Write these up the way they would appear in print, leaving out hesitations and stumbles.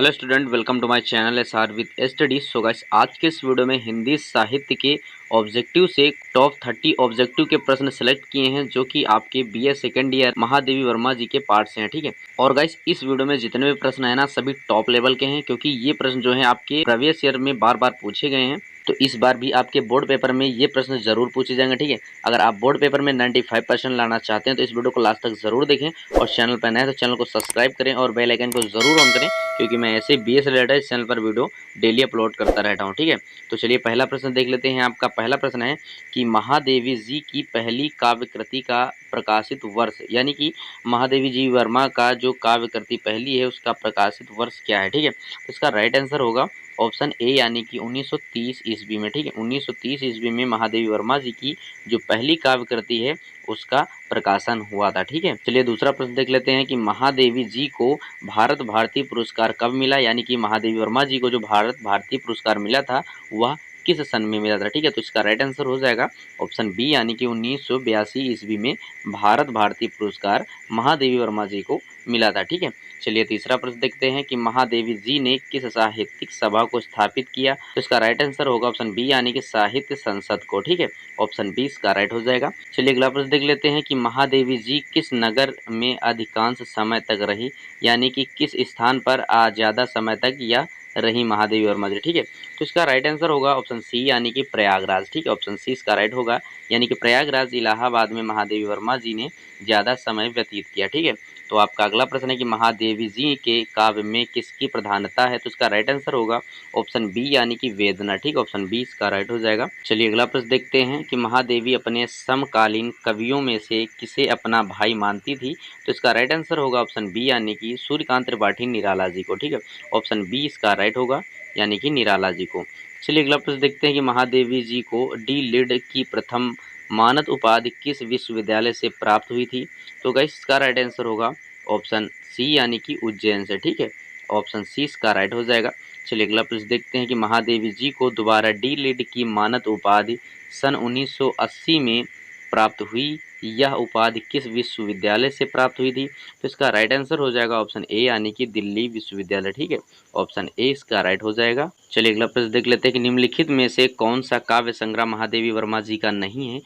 Hello student, welcome to my channel SR with studies. So guys, आज के इस video में हिंदी साहित्य के ऑब्जेक्टिव से टॉप 30 ऑब्जेक्टिव के प्रश्न सेलेक्ट किए हैं जो कि आपके BA second year Mahadevi Varma ji के पार्ट से हैं। ठीक है। और गाइस, इस वीडियो में जितने भी प्रश्न है ना, सभी टॉप लेवल के हैं क्योंकि ये प्रश्न जो है आपके प्रीवियस ईयर में बार बार पूछे गए हैं। तो इस बार भी आपके बोर्ड पेपर में ये प्रश्न जरूर पूछे जाएंगे। ठीक है। अगर आप बोर्ड पेपर में 95% लाना चाहते हैं तो इस वीडियो को लास्ट तक जरूर देखें और चैनल पर नए हैं तो चैनल को सब्सक्राइब करें और बेल आइकन को जरूर ऑन करें क्योंकि मैं ऐसे बीए से रिलेटेड इस चैनल पर वीडियो डेली अपलोड करता रहता हूँ। ठीक है। तो चलिए पहला प्रश्न देख लेते हैं। आपका पहला प्रश्न है कि महादेवी जी की पहली काव्य कृति का प्रकाशित वर्ष, यानी कि महादेवी जी वर्मा का जो काव्य कृति पहली है उसका प्रकाशित वर्ष क्या है। ठीक है। तो इसका राइट आंसर होगा ऑप्शन ए, यानी कि 1930 ईस्वी में। ठीक है। 1930 ईस्वी में महादेवी वर्मा जी की जो पहली काव्य कृति है उसका प्रकाशन हुआ था। ठीक है। चलिए दूसरा प्रश्न देख लेते हैं कि महादेवी जी को भारत भारती पुरस्कार कब मिला, यानी कि महादेवी वर्मा जी को जो भारत भारती पुरस्कार मिला था वह किस सन में मिला था। ठीक है। तो इसका राइट आंसर हो जाएगा ऑप्शन बी, यानी कि 1982 ईस्वी में भारत भारती पुरस्कार महादेवी वर्मा जी को मिला था। ठीक है। चलिए तीसरा प्रश्न देखते हैं कि महादेवी जी ने किस साहित्यिक सभा को स्थापित किया। तो इसका राइट आंसर होगा ऑप्शन बी, यानी कि साहित्य संसद को। ठीक है। ऑप्शन बी इसका राइट हो जाएगा। चलिए अगला प्रश्न देख लेते हैं कि महादेवी जी किस नगर में अधिकांश समय तक रही, यानी कि किस स्थान पर ज़्यादा समय तक या रही महादेवी वर्मा जी। ठीक है। तो इसका राइट आंसर होगा ऑप्शन सी, यानी कि प्रयागराज। ठीक है। ऑप्शन सी इसका राइट होगा, यानी कि प्रयागराज इलाहाबाद में महादेवी वर्मा जी ने ज़्यादा समय व्यतीत किया। ठीक है। तो आपका अगला प्रश्न है कि महादेवी जी के काव्य में किसकी प्रधानता है। तो इसका राइट आंसर होगा ऑप्शन बी, यानी कि वेदना। ठीक, ऑप्शन बी इसका राइट हो जाएगा। चलिए अगला प्रश्न देखते हैं कि महादेवी अपने समकालीन कवियों में से किसे अपना भाई मानती थी। तो इसका राइट आंसर होगा ऑप्शन बी, यानी कि सूर्यकांत त्रिपाठी निराला जी को। ठीक है। ऑप्शन बी इसका राइट होगा, यानी कि निराला जी को। चलिए अगला प्रश्न देखते हैं कि महादेवी जी को डी लिड की प्रथम मानद उपाधि किस विश्वविद्यालय से प्राप्त हुई थी। तो गाइस इसका राइट आंसर होगा ऑप्शन सी, यानी कि उज्जैन से। ठीक है। ऑप्शन सी इसका राइट हो जाएगा। चलिए अगला प्रश्न देखते हैं कि महादेवी जी को दोबारा डी लिड की मानद उपाधि सन 1980 में प्राप्त हुई। यह उपाधि किस विश्वविद्यालय से प्राप्त हुई थी। तो इसका राइट आंसर हो जाएगा ऑप्शन ए, यानी कि दिल्ली विश्वविद्यालय। ठीक है। ऑप्शन ए इसका राइट हो जाएगा। चलिए अगला प्रश्न देख लेते हैं कि निम्नलिखित में से कौन सा काव्य संग्रह महादेवी वर्मा जी का नहीं है।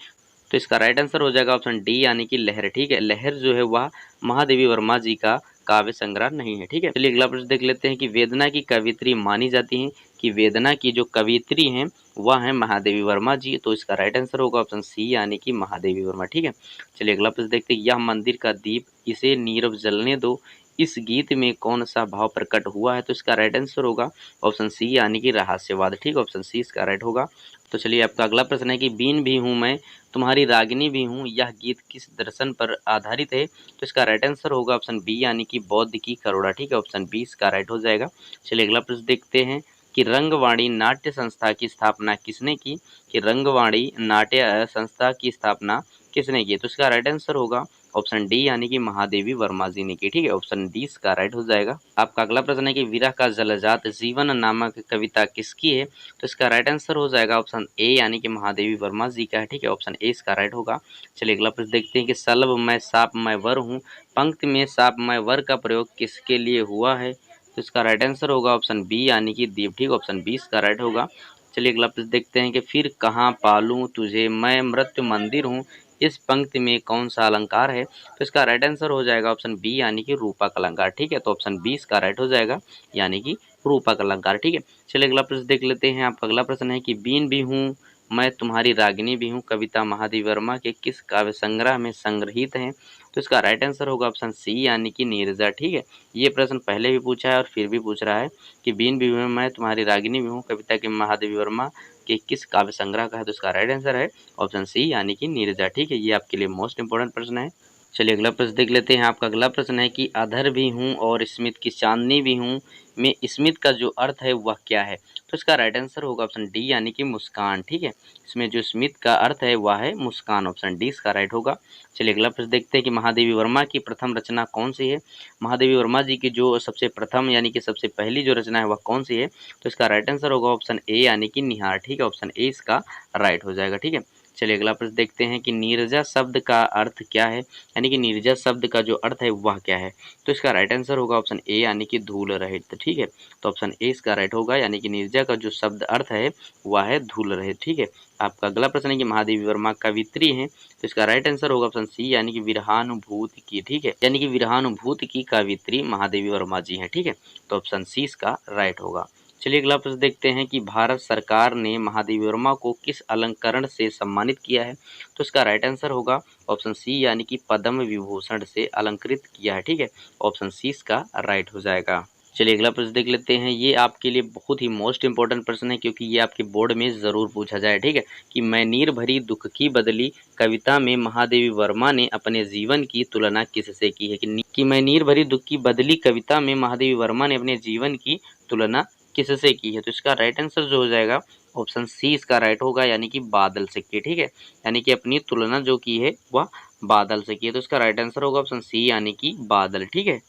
तो इसका राइट आंसर हो जाएगा ऑप्शन डी, यानी कि लहर। ठीक है। लहर जो है वह महादेवी वर्मा जी का काव्य संग्रह नहीं है। ठीक है। चलिए अगला प्रश्न देख लेते हैं कि वेदना की कवियत्री मानी जाती हैं कि वेदना की जो कवियत्री हैं वह है महादेवी वर्मा जी। तो इसका राइट आंसर होगा ऑप्शन सी, यानी कि महादेवी वर्मा। ठीक है। चलिए अगला प्रश्न देखते हैं, यह मंदिर का दीप इसे नीरव जलने दो, इस गीत में कौन सा भाव प्रकट हुआ है। तो इसका राइट आंसर होगा ऑप्शन सी, यानी कि रहस्यवाद। ठीक है। ऑप्शन सी इसका राइट होगा। तो चलिए आपका अगला प्रश्न है कि बीन भी हूँ मैं तुम्हारी रागिनी भी हूँ, यह गीत किस दर्शन पर आधारित है। तो इसका राइट आंसर होगा ऑप्शन बी, यानी कि बौद्ध की करुणा। ठीक है। ऑप्शन बी इसका राइट हो जाएगा। चलिए अगला प्रश्न देखते हैं कि रंगवाणी नाट्य संस्था की स्थापना किसने की। कि रंगवाणी नाट्य संस्था की स्थापना किसने की। तो इसका राइट आंसर होगा ऑप्शन डी, यानी कि महादेवी वर्मा जी ने की। ठीक है। ऑप्शन डी इसका राइट हो जाएगा। आपका अगला प्रश्न है कि विरह का जलजात जीवन नामक कविता किसकी है। तो इसका राइट आंसर हो जाएगा ऑप्शन ए, यानी कि महादेवी वर्मा जी का है। ठीक है। ऑप्शन ए इसका राइट होगा। चलिए अगला प्रश्न देखते हैं कि सल्ब मैं साप मैं वर हूँ, पंक्ति में साप मैं वर का प्रयोग किसके लिए हुआ है। तो इसका राइट आंसर होगा ऑप्शन बी, यानी कि दीप। ठीक, ऑप्शन बी इसका राइट होगा। चलिए अगला प्रश्न देखते हैं कि फिर कहाँ पालूं तुझे मैं मृत्यु मंदिर हूँ, इस पंक्ति में कौन सा अलंकार है। तो इसका राइट आंसर हो जाएगा ऑप्शन बी, यानी कि रूपक अलंकार। ठीक है। तो ऑप्शन बी इसका राइट हो जाएगा, यानी कि रूपक अलंकार। ठीक है। चलिए अगला प्रश्न देख लेते हैं। आपका अगला प्रश्न है कि बीन भी हूँ मैं तुम्हारी रागिनी भी हूँ कविता महादेवी वर्मा के किस काव्य संग्रह में संग्रहित है। तो इसका राइट आंसर होगा ऑप्शन सी, यानी कि नीरजा। ठीक है। ये प्रश्न पहले भी पूछा है और फिर भी पूछ रहा है कि बीन भी हूँ मैं तुम्हारी रागिनी भी हूँ कविता के महादेवी वर्मा के किस काव्य संग्रह का है। तो इसका राइट आंसर है ऑप्शन सी, यानी कि नीरजा। ठीक है। ये आपके लिए मोस्ट इंपोर्टेंट प्रश्न है। चलिए अगला प्रश्न देख लेते हैं। आपका अगला प्रश्न है कि अधर भी हूँ और स्मित की चांदनी भी हूँ में स्मित का जो अर्थ है वह क्या है। तो इसका राइट आंसर होगा ऑप्शन डी, यानी कि मुस्कान। ठीक है। इसमें जो स्मित का अर्थ है वह है मुस्कान। ऑप्शन डी इसका राइट होगा। चलिए अगला प्रश्न देखते हैं कि महादेवी वर्मा की प्रथम रचना कौन सी है। महादेवी वर्मा जी की जो सबसे प्रथम यानी कि सबसे पहली जो रचना है वह कौन सी है। तो इसका राइट आंसर होगा ऑप्शन ए, यानी कि निहार। ठीक है। ऑप्शन ए इसका राइट हो जाएगा। ठीक है। चलिए अगला प्रश्न देखते हैं कि नीरजा शब्द का अर्थ क्या है, यानी कि नीरजा शब्द का जो अर्थ है वह क्या है। तो इसका राइट आंसर होगा ऑप्शन ए, यानी कि धूल रहित। ठीक है, तो ऑप्शन ए इसका राइट होगा, यानी कि नीरजा का जो शब्द अर्थ है वह है धूल रहित। ठीक है, आपका अगला प्रश्न है कि महादेवी वर्मा कवित्री हैं, तो इसका राइट आंसर होगा ऑप्शन सी, यानी कि विरहानुभूति की। ठीक है, यानी कि विरहानुभूति की कवित्री महादेवी वर्मा जी हैं। ठीक है, तो ऑप्शन सी इसका राइट होगा। चलिए अगला प्रश्न देखते हैं कि भारत सरकार ने महादेवी वर्मा को किस अलंकरण से सम्मानित किया है। तो इसका राइट आंसर होगा ऑप्शन सी, यानी कि पद्म विभूषण से अलंकृत किया है। ठीक है, ऑप्शन सी इसका राइट हो जाएगा। चलिए अगला प्रश्न देख लेते हैं। ये आपके लिए बहुत ही मोस्ट इंपॉर्टेंट प्रश्न है, क्योंकि ये आपके बोर्ड में ज़रूर पूछा जाए। ठीक है, कि मैं नीर भरी दुख की बदली कविता में महादेवी वर्मा ने अपने जीवन की तुलना किससे की है। कि मैं नीर भरी दुख की बदली कविता में महादेवी वर्मा ने अपने जीवन की तुलना किससे की है। तो इसका राइट आंसर जो हो जाएगा ऑप्शन सी इसका राइट होगा, यानी कि बादल से की। ठीक है, यानी कि अपनी तुलना जो की है वह बादल से की है। तो इसका राइट आंसर होगा ऑप्शन सी, यानी कि बादल। ठीक है,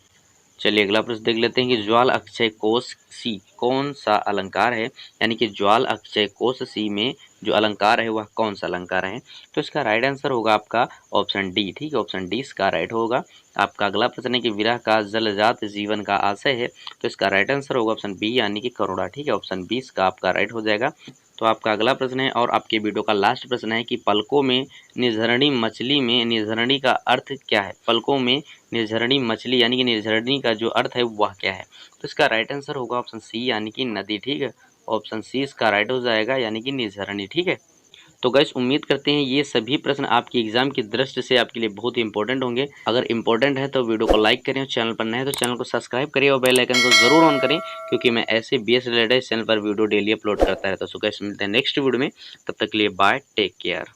चलिए अगला प्रश्न देख लेते हैं कि ज्वाल अक्षय कोश सी कौन सा अलंकार है, यानी कि ज्वाल अक्षय कोश सी में जो अलंकार है वह कौन सा अलंकार है। तो इसका राइट आंसर होगा आपका ऑप्शन डी। ठीक है, ऑप्शन डी इसका राइट होगा। आपका अगला प्रश्न है कि विरह का जलजात जीवन का आशय है, तो इसका राइट आंसर होगा ऑप्शन बी, यानी कि करुणा। ठीक है, ऑप्शन बी इसका आपका राइट हो जाएगा। तो आपका अगला प्रश्न है और आपके वीडियो का लास्ट प्रश्न है कि पलकों में निझरनी मछली में निझरनी का अर्थ क्या है। पलकों में निझरनी मछली, यानी कि निझरनी का जो अर्थ है वह क्या है। तो इसका राइट आंसर होगा ऑप्शन सी, यानी कि नदी। ठीक है, ऑप्शन सी इसका राइट हो जाएगा, यानी कि निझरनी। ठीक है, तो गाइस उम्मीद करते हैं ये सभी प्रश्न आपकी एग्जाम की दृष्टि से आपके लिए बहुत ही इंपॉर्टेंट होंगे। अगर इंपॉर्टेंट है तो वीडियो को लाइक करें और चैनल पर नए हैं तो चैनल को सब्सक्राइब करिए और बेल आइकन को जरूर ऑन करें, क्योंकि मैं ऐसे बीएस रिलेटेड चैनल पर वीडियो डेली अपलोड करता रहता हूं। सो गाइस मिलते हैं नेक्स्ट वीडियो में, तब तक के लिए बाय, टेक केयर।